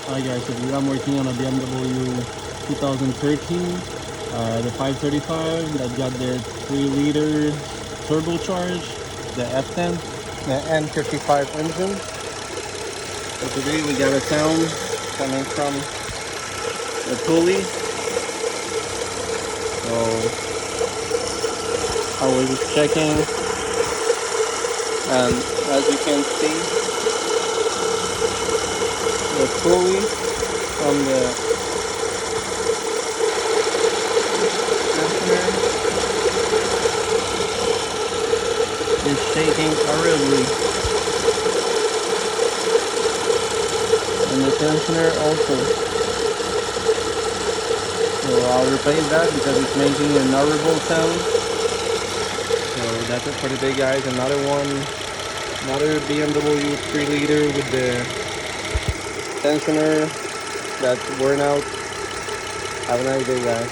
Alright guys, so today I'm working on a BMW 2013, the 535 that got the 3-liter turbocharged, the F10, the N55 engine. So today we got a sound coming from the pulley. So I was just checking, and as you can see, the pulley from the tensioner is shaking horribly, and the tensioner also. So I'll replace that because it's making an horrible sound. So that's it for today guys. Another BMW 3-liter with the tensioner that's worn out. Have a nice day guys.